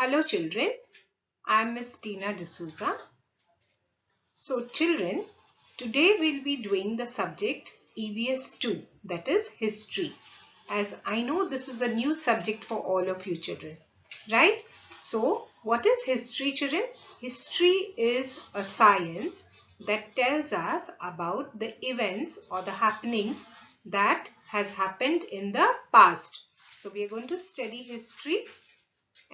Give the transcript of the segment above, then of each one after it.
Hello children, I am Miss Tina D'Souza. So children, today we'll be doing the subject EVS 2, that is history. As I know this is a new subject for all of you children, right? So what is history children? History is a science that tells us about the events or the happenings that has happened in the past. So we are going to study history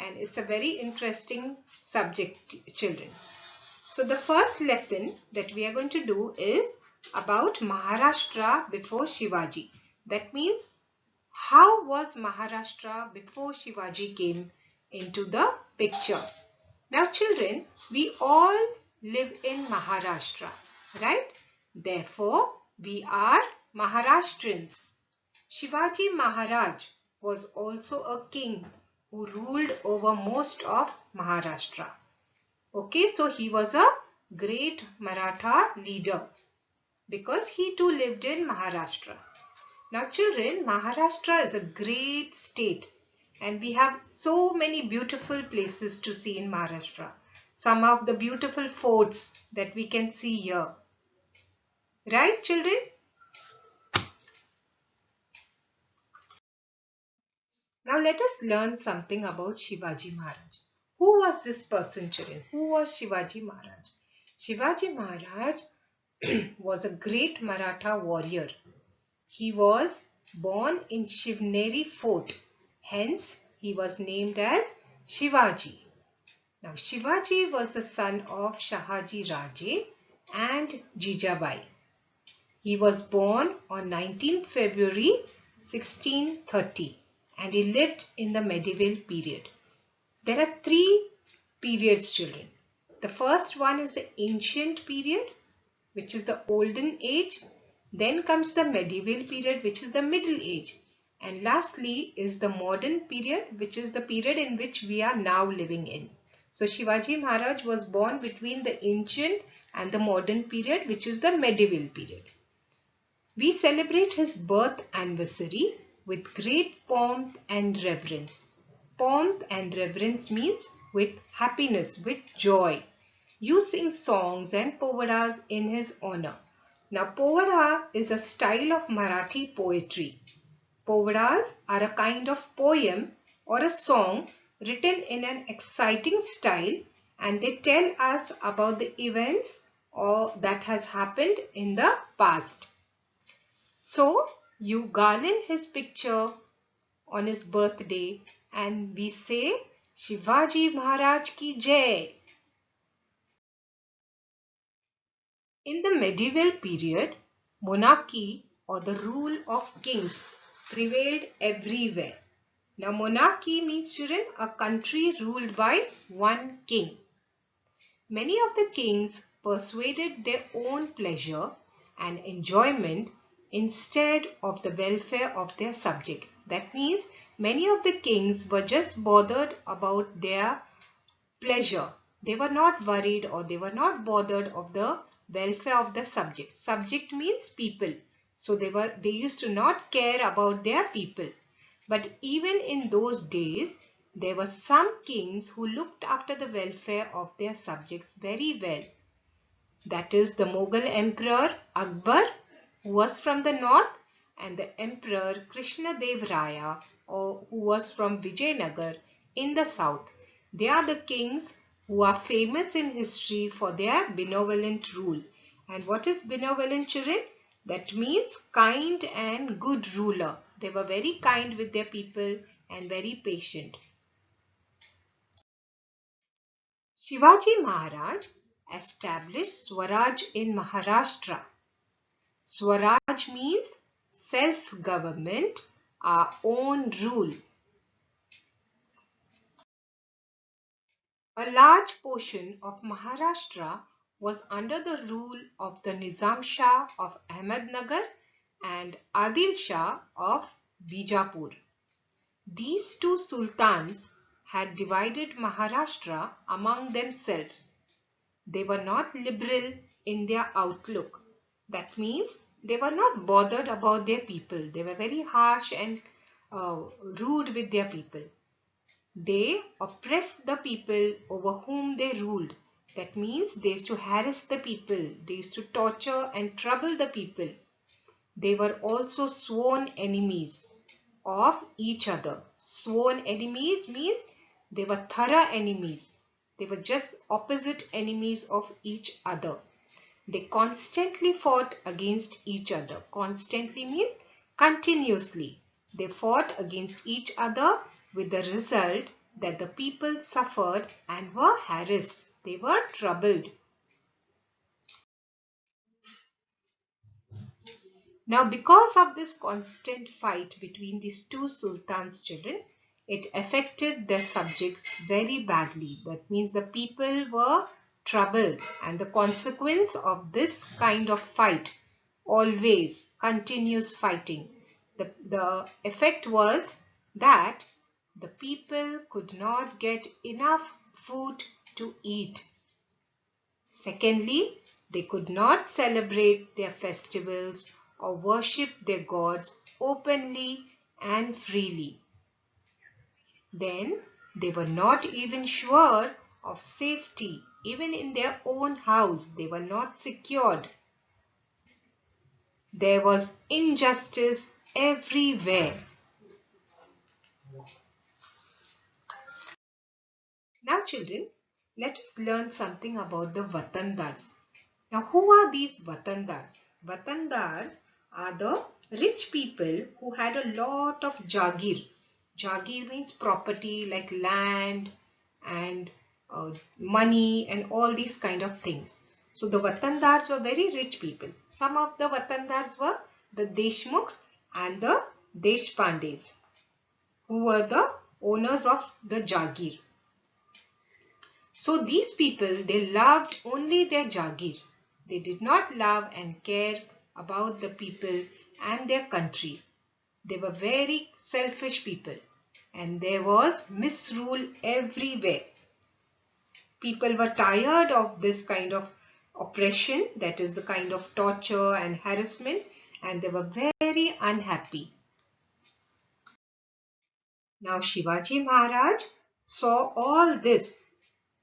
and it's a very interesting subject children. So the first lesson that we are going to do is about Maharashtra before Shivaji. That means how was Maharashtra before Shivaji came into the picture. Now children, we all live in Maharashtra, right? Therefore, we are Maharashtrians. Shivaji Maharaj was also a king who ruled over most of Maharashtra. Okay, so he was a great Maratha leader because he too lived in Maharashtra. Now children, Maharashtra is a great state and we have so many beautiful places to see in Maharashtra. Some of the beautiful forts that we can see here. Right children? Now let us learn something about Shivaji Maharaj. Who was this person children? Who was Shivaji Maharaj? Shivaji Maharaj was a great Maratha warrior. He was born in Shivneri Fort. Hence, he was named as Shivaji. Now, Shivaji was the son of Shahaji Raje and Jijabai. He was born on 19th February 1630 and he lived in the medieval period. There are three periods, children. The first one is the ancient period, which is the olden age. Then comes the medieval period, which is the middle age. And lastly is the modern period, which is the period in which we are now living in. So Shivaji Maharaj was born between the ancient and the modern period, which is the medieval period. We celebrate his birth anniversary with great pomp and reverence. Pomp and reverence means with happiness, with joy. You sing songs and povadas in his honor. Now, povada is a style of Marathi poetry. Povadas are a kind of poem or a song written in an exciting style and they tell us about the events or that has happened in the past. So, you garland his picture on his birthday and we say Shivaji Maharaj ki Jai. In the medieval period, monarchy or the rule of kings prevailed everywhere. Now monarchy means children a country ruled by one king. Many of the kings persuaded their own pleasure and enjoyment instead of the welfare of their subject. That means many of the kings were just bothered about their pleasure. They were not worried or they were not bothered of the welfare of the subject. Subject means people. So they used to not care about their people. But even in those days, there were some kings who looked after the welfare of their subjects very well. That is the Mughal Emperor Akbar, who was from the north, and the Emperor Krishna Dev Raya, who was from Vijayanagar in the south. They are the kings who are famous in history for their benevolent rule. And what is benevolent, children? That means kind and good ruler. They were very kind with their people and very patient. Shivaji Maharaj established Swaraj in Maharashtra. Swaraj means self-government, our own rule. A large portion of Maharashtra was under the rule of the Nizam Shah of Ahmednagar and Adil Shah of Bijapur. These two sultans had divided Maharashtra among themselves. They were not liberal in their outlook. That means they were not bothered about their people. They were very harsh and rude with their people. They oppressed the people over whom they ruled. That means they used to harass the people. They used to torture and trouble the people. They were also sworn enemies of each other. Sworn enemies means they were thorough enemies. They were just opposite enemies of each other. They constantly fought against each other. Constantly means continuously. They fought against each other with the result that the people suffered and were harassed. They were troubled. Now, because of this constant fight between these two sultans' children, it affected their subjects very badly. That means the people were troubled, and the consequence of this kind of fight, always continuous fighting, the effect was that the people could not get enough food to eat. Secondly, they could not celebrate their festivals or worship their gods openly and freely. Then they were not even sure of safety. Even in their own house, they were not secured. There was injustice everywhere. Now children, let us learn something about the Watandars. Now who are these Watandars? Watandars are the rich people who had a lot of Jagir. Jagir means property like land and money and all these kind of things. So the Watandars were very rich people. Some of the Watandars were the Deshmukhs and the Deshpandes, who were the owners of the Jagir. So these people, they loved only their Jagir. They did not love and care about the people and their country. They were very selfish people, and there was misrule everywhere. People were tired of this kind of oppression, that is the kind of torture and harassment, and they were very unhappy. Now Shivaji Maharaj saw all this.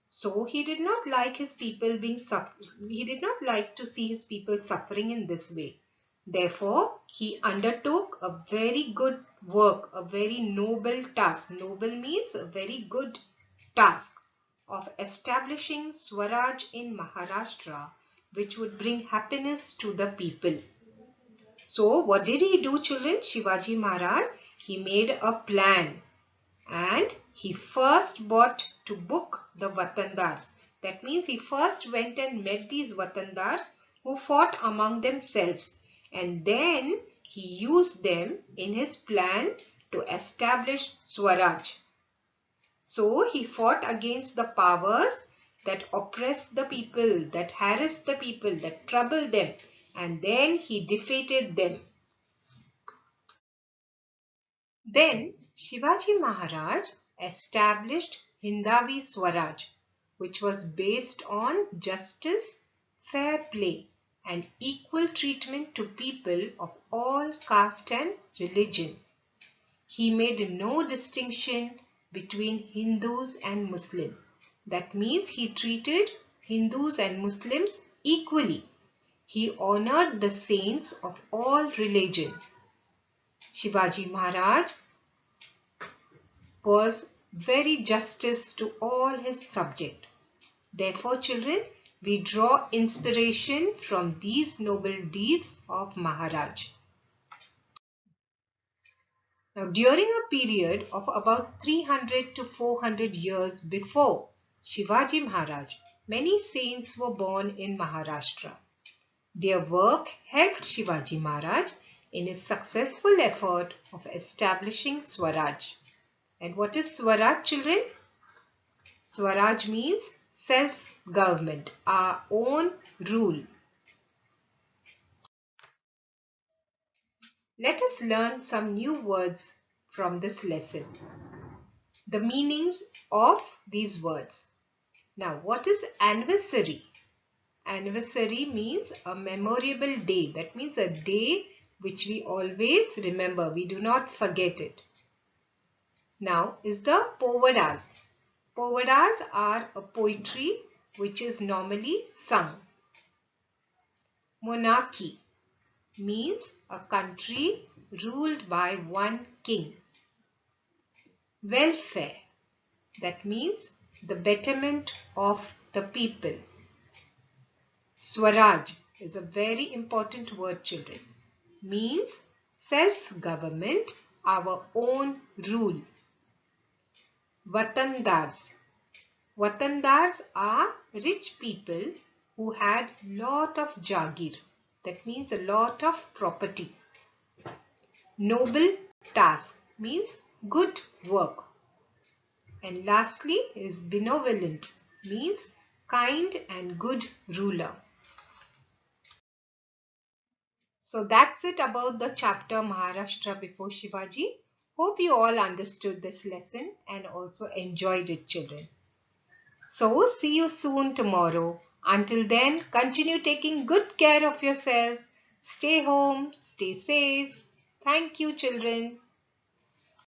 So he did not like his people he did not like to see his people suffering in this way. Therefore, he undertook a very good work, a very noble task. Noble means a very good task of establishing Swaraj in Maharashtra, which would bring happiness to the people. So what did he do, children? Shivaji Maharaj, he made a plan. And he first bought to book the Watandars. That means he first went and met these Watandars who fought among themselves. And then he used them in his plan to establish Swaraj. So he fought against the powers that oppressed the people, that harassed the people, that troubled them. And then he defeated them. Then Shivaji Maharaj established Hindavi Swaraj, which was based on justice, fair play and equal treatment to people of all caste and religion. He made no distinction between Hindus and Muslims. That means he treated Hindus and Muslims equally. He honored the saints of all religion. Shivaji Maharaj was very justice to all his subjects. Therefore, children, we draw inspiration from these noble deeds of Maharaj. Now, during a period of about 300 to 400 years before Shivaji Maharaj, many saints were born in Maharashtra. Their work helped Shivaji Maharaj in his successful effort of establishing Swaraj. And what is Swaraj, children? Swaraj means self-government, our own rule. Let us learn some new words from this lesson. The meanings of these words. Now, what is anniversary? Anniversary means a memorable day. That means a day which we always remember. We do not forget it. Now is the Povadas. Povadas are a poetry which is normally sung. Monarchy means a country ruled by one king. Welfare, that means the betterment of the people. Swaraj is a very important word, children. Means self-government, our own rule. Watandars. Watandars are rich people who had lot of jagir. That means a lot of property. Noble task means good work. And lastly is benevolent, means kind and good ruler. So that's it about the chapter Maharashtra before Shivaji. Hope you all understood this lesson and also enjoyed it, children. So see you soon tomorrow. Until then, continue taking good care of yourself. Stay home, stay safe. Thank you, children.